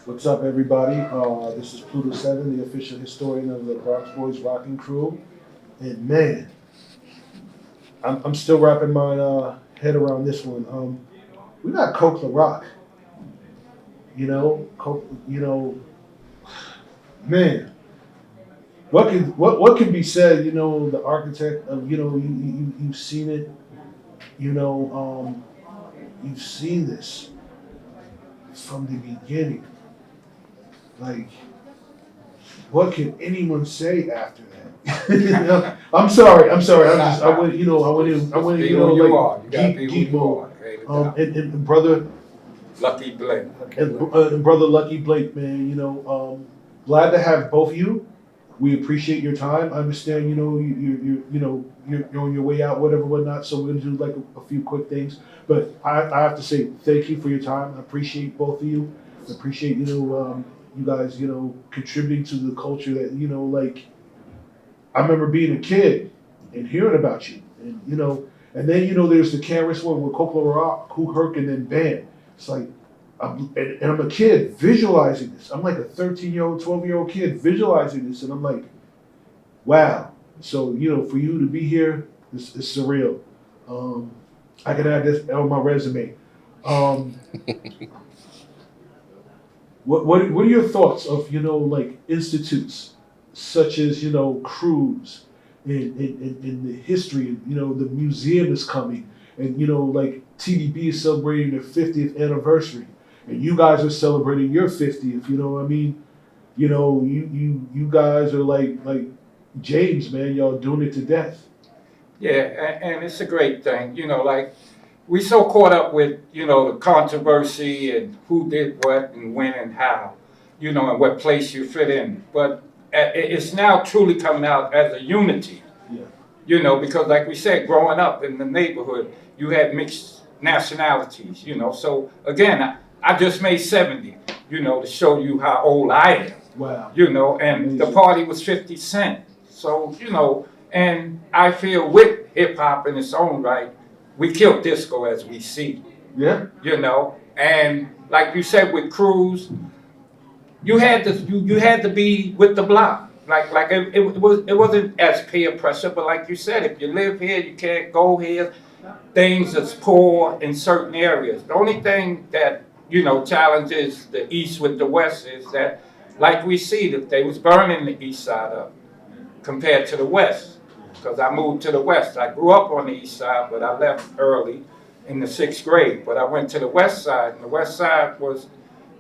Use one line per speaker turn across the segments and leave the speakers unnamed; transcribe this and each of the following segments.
What's up, everybody? This is Pluto 7, the official historian of the Bronx Boys Rocking Crew. And man, I'm still wrapping my head around this one. We got Coke the Rock. Coke. Man, what can be said? The architect of you've seen it. You know, you've seen this from the beginning. Like, what can anyone say after that? I'm sorry. I went,
Be who you are. You gotta
geek,
be who
geek
you
mode.
are. Hey,
And brother,
Lucky Bling.
and brother Lucky Blake, man, glad to have both of you. We appreciate your time. I understand, you're on your way out, whatever, whatnot. So we're gonna do like a few quick things. But I have to say thank you for your time. I appreciate both of you. I appreciate, you guys, contributing to the culture that, like, I remember being a kid and hearing about you, and then there's the Karis one with Coco Rock, Who Herc, and then Band. It's like, and I'm a kid visualizing this. I'm like a 13-year-old, 12-year-old kid visualizing this, and I'm like, wow. So for you to be here, it's surreal. I can add this on my resume. Um, what are your thoughts of like institutes such as Cruise in the history? The museum is coming, and like TDB is celebrating their 50th anniversary, and you guys are celebrating your 50th. You know what I mean? You guys are like James, man. Y'all doing it to death.
Yeah, and it's a great thing. Like we so caught up with, the controversy and who did what and when and how, and what place you fit in. But it's now truly coming out as a unity,
Yeah.
because like we said, growing up in the neighborhood, you had mixed nationalities, So again, I just made 70, to show you how old I am.
Wow.
And the
Amazing.
party was 50 Cent. So, and I feel with hip hop in its own right, we killed disco as we see,
Yeah.
And like you said with Cruz, you had to be with the block. Like it wasn't as peer pressure, but like you said, if you live here, you can't go here. Things that's poor in certain areas. The only thing that challenges the East with the West is that, like we see, that they was burning the East side up compared to the West. Because I moved to the West. I grew up on the East side, but I left early in the 6th grade. But I went to the West side, and the West side was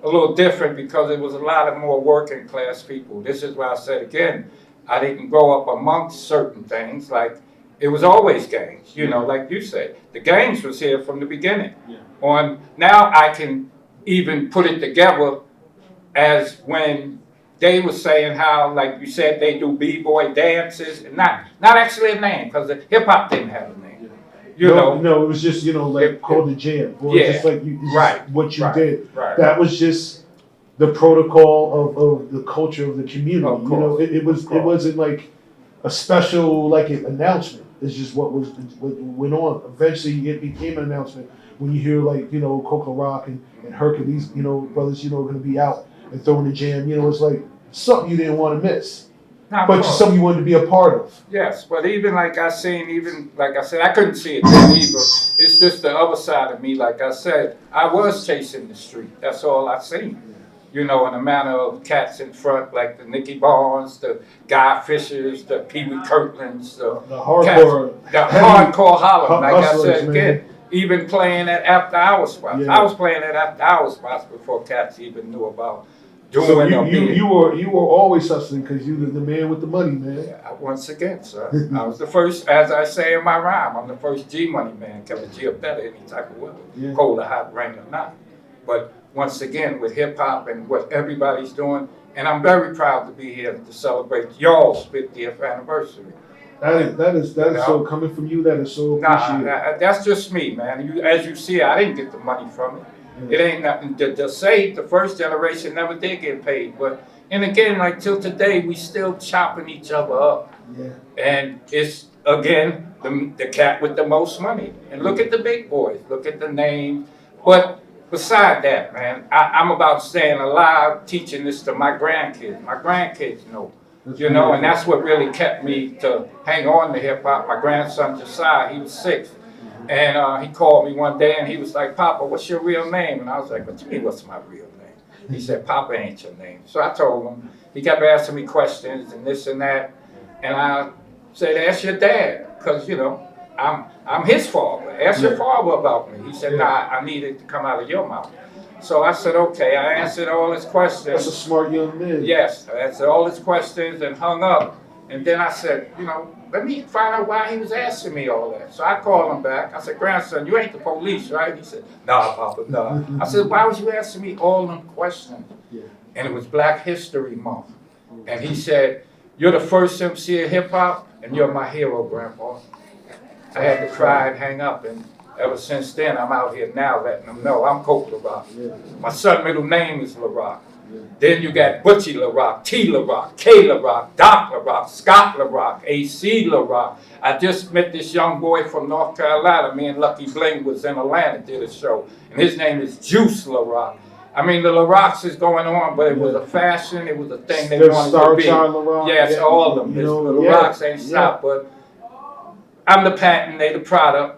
a little different because it was a lot of more working class people. This is why I said again, I didn't grow up amongst certain things. Like it was always gangs, like you said. The gangs was here from the beginning.
Yeah.
On now I can even put it together as when they were saying how, like you said, they do b-boy dances, and not actually a name because the hip hop didn't have a name.
No, it was just like
It-
called the jam, or
yeah,
just like you,
right,
what you
right,
did.
right.
That was just the protocol of the culture of the community.
Of course,
it was
of course.
it wasn't like a special like an announcement. It's just what went on. Eventually, it became an announcement when you hear like Coco Rock and Hercules, brothers, going to be out and throwing the jam. It's like something you didn't want to miss,
Now, of
but
course.
something you wanted to be a part of.
Yes, but even like I said, I couldn't see it then either. It's just the other side of me. Like I said, I was chasing the street. That's all I seen. In a manner of cats in front, like the Nicky Barnes, the Guy Fishers, the Pee Wee Kirtlands,
The hardcore,
the
heavy
hardcore holler. Like I
hustlers,
said
man.
again, even playing at after hours spots.
Yeah.
I was playing at after hours spots before cats even knew about doing
So
or
you
being.
you were always hustling because you the man with the money, man.
Yeah, once again, sir, I was the first, as I say in my rhyme, I'm the first G Money man, kept a G up better any type of weather,
Yeah.
cold or hot, rain or not. But once again, with hip hop and what everybody's doing, and I'm very proud to be here to celebrate y'all's 50th anniversary.
That is
know?
so coming from you. That is so
Nah,
appreciated.
that's just me, man. As you see, I didn't get the money from it. It ain't nothing to say. The first generation never did get paid, but and again, like till today, we still chopping each other up.
Yeah.
And it's again the cat with the most money. And look at the big boys. Look at the name. But beside that, man, I'm about staying alive, teaching this to my grandkids. My grandkids know, you know, and that's what really kept me to hang on to hip hop. My grandson Josiah, he was 6. And he called me one day and he was like, Papa, what's your real name? And I was like, what do you mean, what's my real name? He said, Papa ain't your name. So I told him. He kept asking me questions and this and that. And I said, ask your dad, because, you know, I'm his father. Ask your father about me. He said, nah, I need it to come out of your mouth. So I said, okay. I answered all his questions.
That's a smart young man.
Yes, I answered all his questions and hung up. And then I said, you know, let me find out why he was asking me all that. So I called him back. I said, grandson, you ain't the police, right? He said, nah, Papa, nah. I said, why was you asking me all them questions?
Yeah.
And it was Black History Month. And he said, you're the first MC of hip hop, and you're my hero, Grandpa. I had to cry and hang up, and ever since then, I'm out here now letting them know I'm Coke LaRock.
Yeah.
My son's middle name is LaRock.
Yeah.
Then you got Butchie LaRock, T LaRock, K LaRock, Doc LaRock, Scott LaRock, AC LaRock. I just met this young boy from North Carolina. Me and Lucky Bling was in Atlanta, did a show, and his name is Juice LaRock. I mean, the LaRocks is going on, but it was a fashion, it was a thing they wanted to be. Yes, all of them. The LaRocks ain't stopped, but I'm the patent, they the product.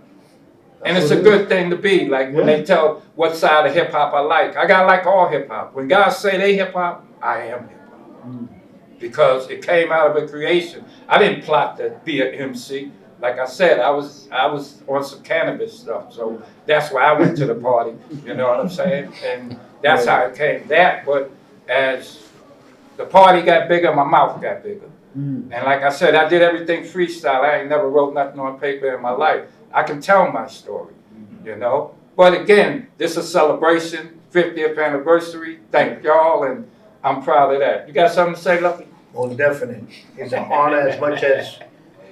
And it's a good thing to be. Like when they tell what side of hip hop I like like all hip hop. When guys say they hip hop, I am hip hop. Because it came out of a creation. I didn't plot to be an MC. Like I said, I was on some cannabis stuff. So that's why I went to the party. You know what I'm saying? And that's how it came. But as the party got bigger, my mouth got bigger. And like I said, I did everything freestyle. I ain't never wrote nothing on paper in my life. I can tell my story, you know. But again, this is a celebration, 50th anniversary. Thank y'all, and I'm proud of that. You got something to say, Lucky?
Most definitely. It's an honor as much as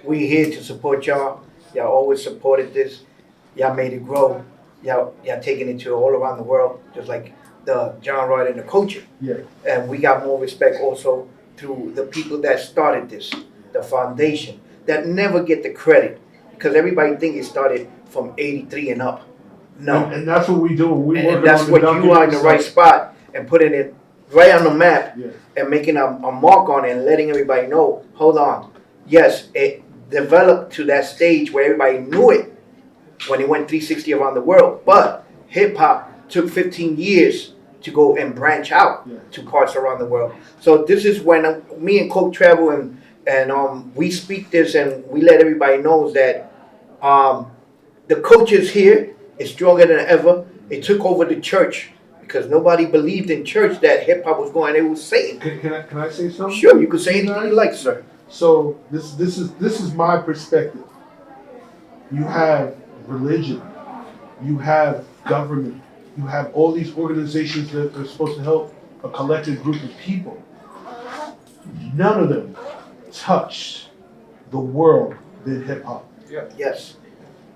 we here to support y'all. Y'all always supported this. Y'all made it grow. Y'all taking it to all around the world, just like the John Roy and the culture.
Yeah.
And we got more respect also through the people that started this, the foundation, that never get the credit. Because everybody think it started from 83 and up. No.
And that's what we do.
And that's what you are in the right spot and putting it right on the map and making a mark on it and letting everybody know, hold on. Yes, it developed to that stage where everybody knew it when it went 360 around the world. But hip hop took 15 years to go and branch out to parts around the world. So this is when me and Coke travel and we speak this and we let everybody know that the culture is here. It's stronger than ever. It took over the church because nobody believed in church that hip hop was going. It was Satan.
Can I say something?
Sure, you can say anything you like, sir.
So this is my perspective. You have religion, you have government, you have all these organizations that are supposed to help a collective group of people. None of them touched the world than hip hop.
Yes.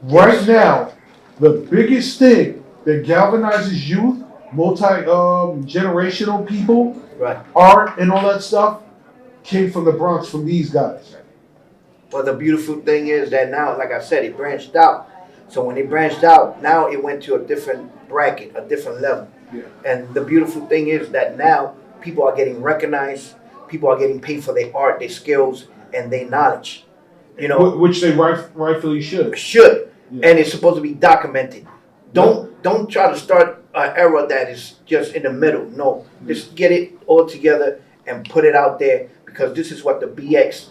Right now, the biggest thing that galvanizes youth, generational people, art and all that stuff, came from the Bronx, from these guys.
Well, the beautiful thing is that now, like I said, it branched out. So when it branched out, now it went to a different bracket, a different level.
Yeah.
And the beautiful thing is that now people are getting recognized, people are getting paid for their art, their skills, and their knowledge. You know,
which they rightfully should.
And it's supposed to be documented. Don't try to start an era that is just in the middle. No, just get it all together and put it out there, because this is what the BX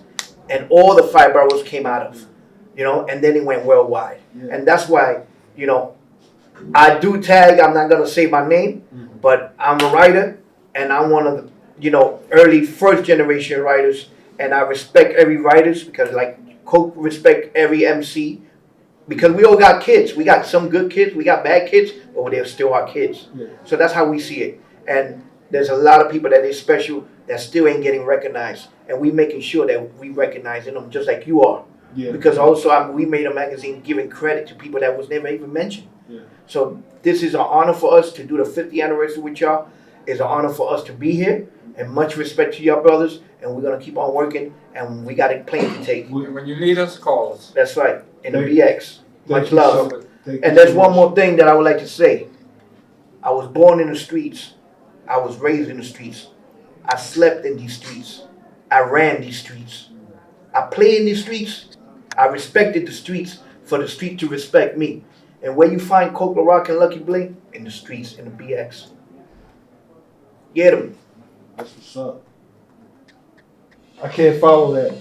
and all the 5 boroughs came out of. You know, and then it went worldwide. And that's why, you know, I do tag. I'm not gonna say my name, but I'm a writer, and I'm one of the, you know, early first generation writers, and I respect every writers because like Coke respect every MC, because we all got kids. We got some good kids, we got bad kids, but they're still our kids. So that's how we see it. And there's a lot of people that is special that still ain't getting recognized, and we making sure that we recognizing them just like you are. Because also we made a magazine giving credit to people that was never even mentioned. So this is an honor for us to do the 50th anniversary with y'all. It's an honor for us to be here, and much respect to y'all brothers, and we're gonna keep on working, and we got a plane to take.
When you need us, call us.
That's right, in the BX. Much
you
love.
so much.
And there's one more thing that I would like to say. I was born in the streets. I was raised in the streets. I slept in these streets. I ran these streets. I played in these streets. I respected the streets for the street to respect me. And where you find Coke La Rock and Lucky Bling? In the streets, in the BX. Get them.
That's what's up. I can't follow that.